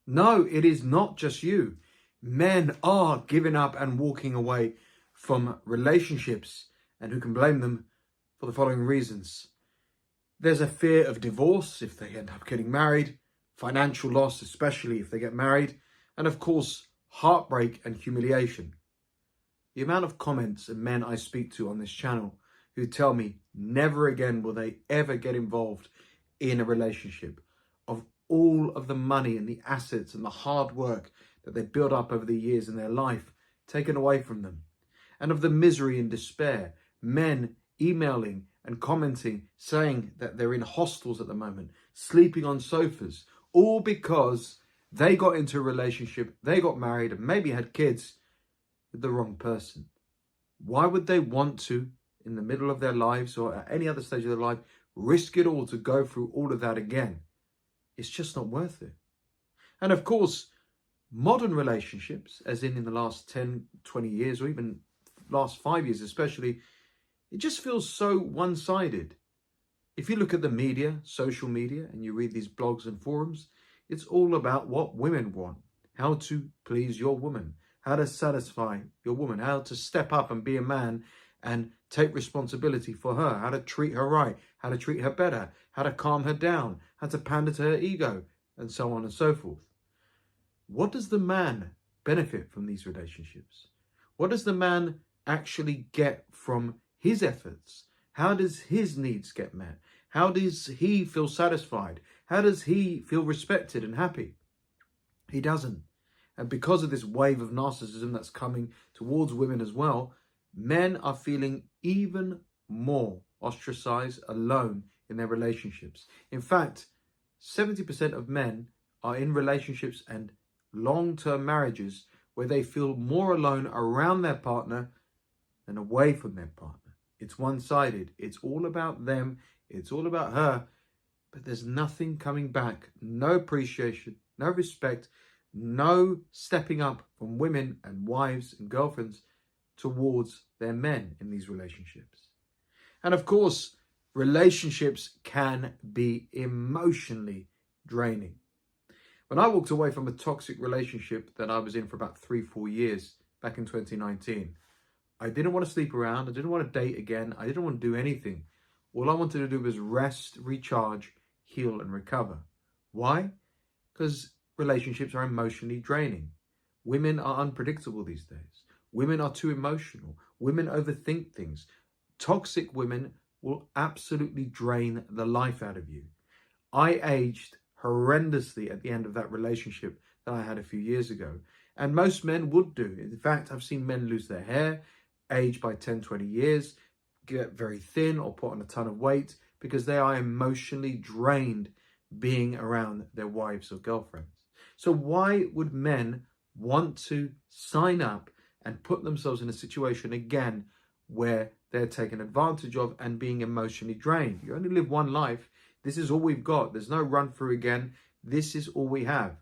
No, it is not just you. Men are giving up and walking away from relationships, and who can blame them for the following reasons. There's a fear of divorce if they end up getting married, financial loss, especially if they get married, and of course, heartbreak and humiliation. The amount of comments and men I speak to on this channel who tell me never again will they ever get involved in a relationship, of all of the money and the assets and the hard work that they built up over the years in their life taken away from them, and of the misery and despair, men emailing and commenting saying that they're in hostels at the moment, sleeping on sofas, all because they got into a relationship, they got married and maybe had kids with the wrong person. Why would they want to, in the middle of their lives or at any other stage of their life, risk it all to go through all of that again? It's just not worth it. And of course, modern relationships, as in the last 10, 20 years, or even last 5 years especially, it just feels so one-sided. If you look at the media, social media, and you read these blogs and forums, it's all about what women want, how to please your woman, how to satisfy your woman, how to step up and be a man and take responsibility for her, how to treat her right, how to treat her better, how to calm her down, how to pander to her ego, and so on and so forth. What does the man benefit from these relationships? What does the man actually get from his efforts? How does his needs get met? How does he feel satisfied? How does he feel respected and happy? He doesn't. And because of this wave of narcissism that's coming towards women as well, men are feeling even more ostracized, alone in their relationships. In fact, 70% of men are in relationships and long-term marriages where they feel more alone around their partner than away from their partner. It's one-sided. It's all about them. It's all about her. But there's nothing coming back. No appreciation, no respect, no stepping up from women and wives and girlfriends towards their men in these relationships. And of course, relationships can be emotionally draining. When I walked away from a toxic relationship that I was in for about 3-4 years back in 2019, I didn't want to sleep around. I didn't want to date again. I didn't want to do anything. All I wanted to do was rest, recharge, heal, and recover. Why? Because relationships are emotionally draining. Women are unpredictable these days. Women are too emotional. Women overthink things. Toxic women will absolutely drain the life out of you. I aged horrendously at the end of that relationship that I had a few years ago. And most men would do. In fact, I've seen men lose their hair, age by 10, 20 years, get very thin or put on a ton of weight because they are emotionally drained being around their wives or girlfriends. So why would men want to sign up and put themselves in a situation again where they're taken advantage of and being emotionally drained? You only live one life. This is all we've got. There's no run through again. This is all we have.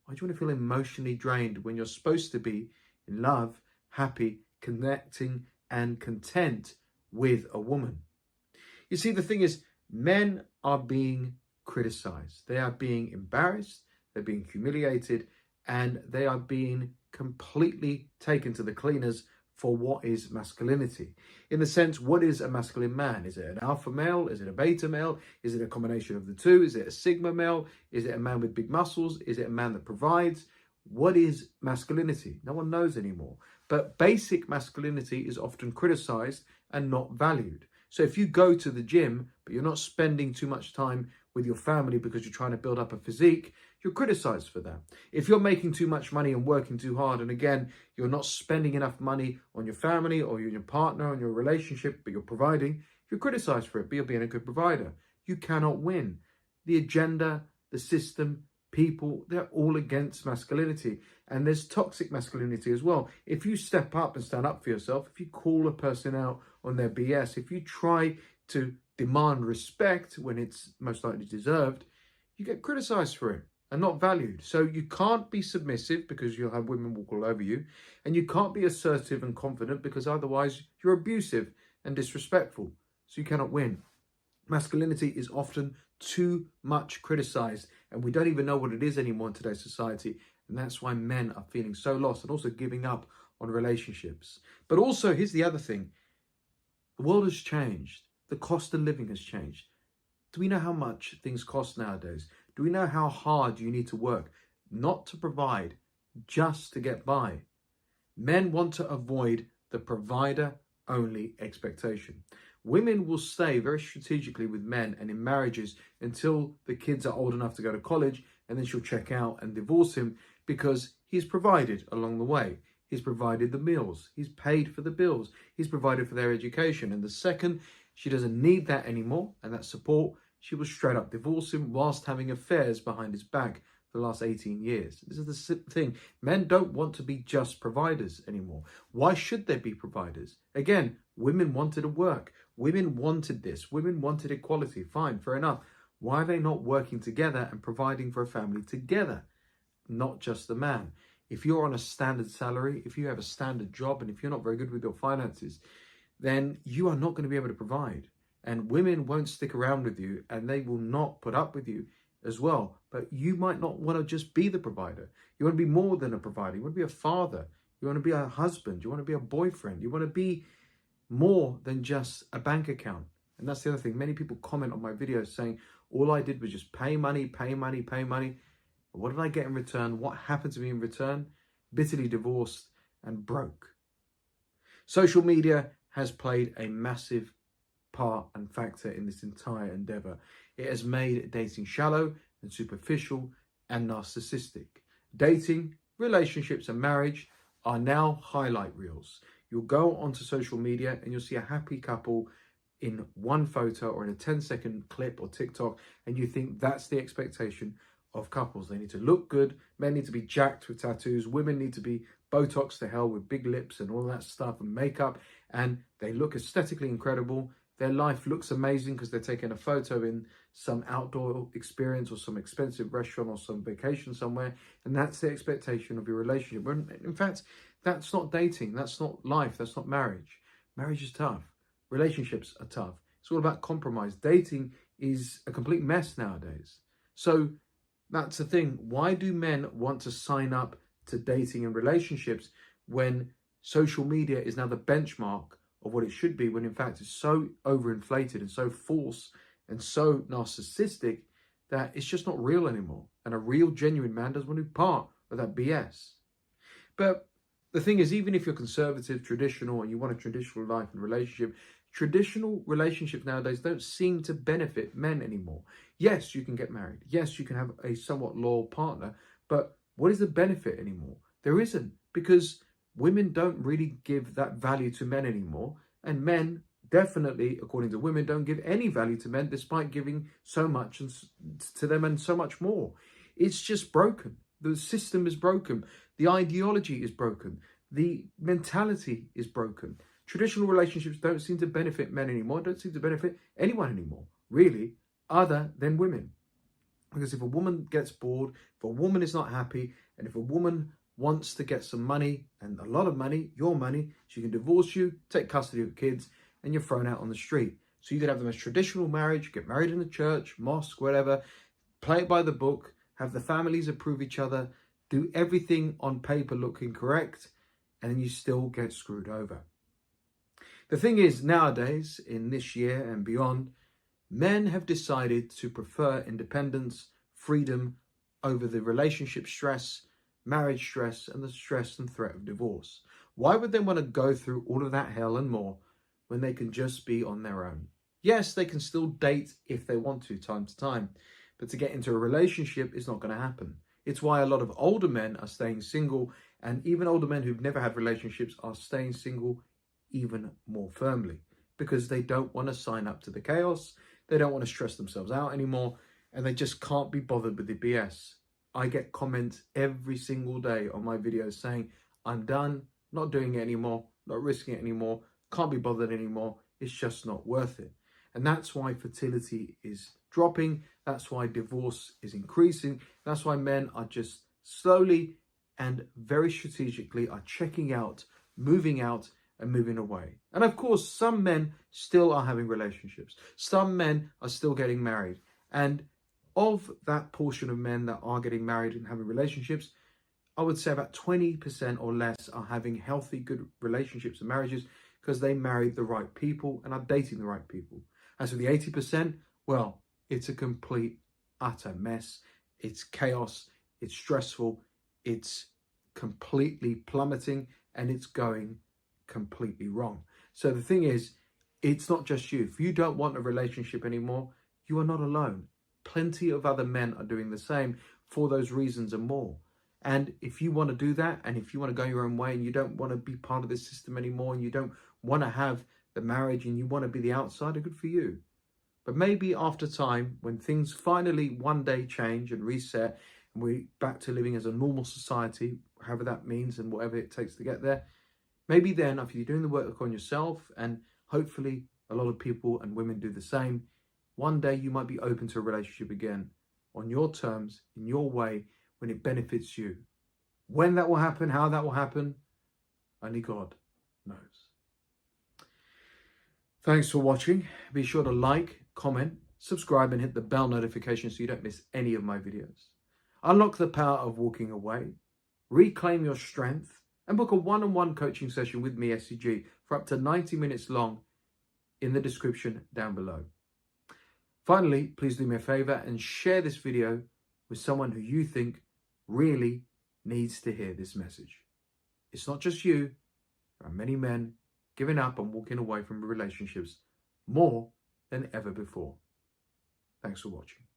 Why do you want to feel emotionally drained when you're supposed to be in love, happy, connecting, and content with a woman? You see, the thing is, men are being criticized. They are being embarrassed. They're being humiliated, and they are being completely taken to the cleaners for what is masculinity. In the sense, what is a masculine man? Is it an alpha male? Is it a beta male? Is it a combination of the two? Is it a sigma male? Is it a man with big muscles? Is it a man that provides? What is masculinity? No one knows anymore. But basic masculinity is often criticized and not valued. So if you go to the gym, but you're not spending too much time with your family because you're trying to build up a physique, you're criticized for that. If you're making too much money and working too hard, and again, you're not spending enough money on your family or your partner, on your relationship, but you're providing, you're criticized for it, but you're being a good provider. You cannot win. The agenda, the system, people, they're all against masculinity. And there's toxic masculinity as well. If you step up and stand up for yourself, if you call a person out on their BS, if you try to demand respect when it's most likely deserved, you get criticized for it and not valued. So you can't be submissive because you'll have women walk all over you. And you can't be assertive and confident because otherwise you're abusive and disrespectful. So you cannot win. Masculinity is often too much criticized, and we don't even know what it is anymore in today's society. And that's why men are feeling so lost and also giving up on relationships. But also, here's the other thing. The world has changed. The cost of living has changed. Do we know how much things cost nowadays? Do we know how hard you need to work not to provide, just to get by? Men want to avoid the provider-only expectation. Women will stay very strategically with men and in marriages until the kids are old enough to go to college, and then she'll check out and divorce him because he's provided along the way. He's provided the meals. He's paid for the bills. He's provided for their education. And the second she doesn't need that anymore and that support, she will straight up divorce him whilst having affairs behind his back for the last 18 years. This is the thing. Men don't want to be just providers anymore. Why should they be providers? Again, women wanted to work. Women wanted this. Women wanted equality. Fine, fair enough. Why are they not working together and providing for a family together? Not just the man. If you're on a standard salary, if you have a standard job, and if you're not very good with your finances, then you are not going to be able to provide. And women won't stick around with you, and they will not put up with you as well. But you might not want to just be the provider. You want to be more than a provider. You want to be a father. You want to be a husband. You want to be a boyfriend. You want to be more than just a bank account. And that's the other thing. Many people comment on my videos saying, all I did was just pay money, pay money, pay money. What did I get in return? What happened to me in return? Bitterly divorced and broke. Social media has played a massive part and factor in this entire endeavor. It has made dating shallow and superficial and narcissistic. Dating, relationships and marriage are now highlight reels. You'll go onto social media and you'll see a happy couple in one photo or in a 10-second clip or TikTok, and you think that's the expectation of couples. They need to look good. Men need to be jacked with tattoos. Women need to be Botox to hell with big lips and all that stuff and makeup. And they look aesthetically incredible. Their life looks amazing because they're taking a photo in some outdoor experience or some expensive restaurant or some vacation somewhere. And that's the expectation of your relationship. When in fact, that's not dating. That's not life. That's not marriage. Marriage is tough. Relationships are tough. It's all about compromise. Dating is a complete mess nowadays. So that's the thing. Why do men want to sign up to dating and relationships when social media is now the benchmark of what it should be, when in fact it's so overinflated and so false and so narcissistic that it's just not real anymore? And a real, genuine man doesn't want to be part of that BS. But the thing is, even if you're conservative, traditional, and you want a traditional life and relationship, traditional relationships nowadays don't seem to benefit men anymore. Yes, you can get married. Yes, you can have a somewhat loyal partner. But what is the benefit anymore? There isn't, because women don't really give that value to men anymore. And men definitely, according to women, don't give any value to men, despite giving so much to them and so much more. It's just broken. The system is broken. The ideology is broken. The mentality is broken. Traditional relationships don't seem to benefit men anymore, don't seem to benefit anyone anymore, really, other than women. Because if a woman gets bored, if a woman is not happy, and if a woman wants to get some money, and a lot of money, your money, she can divorce you, take custody of the kids, and you're thrown out on the street. So you could have the most traditional marriage, get married in the church, mosque, whatever, play it by the book, have the families approve each other, do everything on paper looking correct, and then you still get screwed over. The thing is, nowadays, in this year and beyond, men have decided to prefer independence, freedom, over the relationship stress, marriage stress, and the stress and threat of divorce. Why would they want to go through all of that hell and more when they can just be on their own? Yes, they can still date if they want to, time to time, but to get into a relationship is not going to happen. It's why a lot of older men are staying single, and even older men who've never had relationships are staying single even more firmly, because they don't want to sign up to the chaos. They don't want to stress themselves out anymore, and they just can't be bothered with the BS. I get comments every single day on my videos saying, I'm done, not doing it anymore, not risking it anymore, can't be bothered anymore, it's just not worth it. And that's why fertility is dropping, that's why divorce is increasing, that's why men are just slowly and very strategically are checking out, moving out, and moving away. And of course, some men still are having relationships. Some men are still getting married. And of that portion of men that are getting married and having relationships, I would say about 20% or less are having healthy, good relationships and marriages because they married the right people and are dating the right people. As for the 80%, well, it's a complete, utter mess. It's chaos. It's stressful. It's completely plummeting and it's going completely wrong. So the thing is, it's not just you. If you don't want a relationship anymore, you are not alone. Plenty of other men are doing the same for those reasons and more. And if you want to do that, and if you want to go your own way and you don't want to be part of this system anymore, and you don't want to have the marriage and you want to be the outsider, good for you. But maybe after time, when things finally one day change and reset, and we're back to living as a normal society, however that means and whatever it takes to get there, maybe then, after you're doing the work on yourself, and hopefully a lot of people and women do the same, one day you might be open to a relationship again, on your terms, in your way, when it benefits you. When that will happen, how that will happen, only God knows. Thanks for watching. Be sure to like, comment, subscribe and hit the bell notification so you don't miss any of my videos. Unlock the power of walking away, reclaim your strength, and book a one-on-one coaching session with me, SCG, for up to 90 minutes long in the description down below. Finally, please do me a favor and share this video with someone who you think really needs to hear this message. It's not just you. There are many men giving up and walking away from relationships more than ever before. Thanks for watching.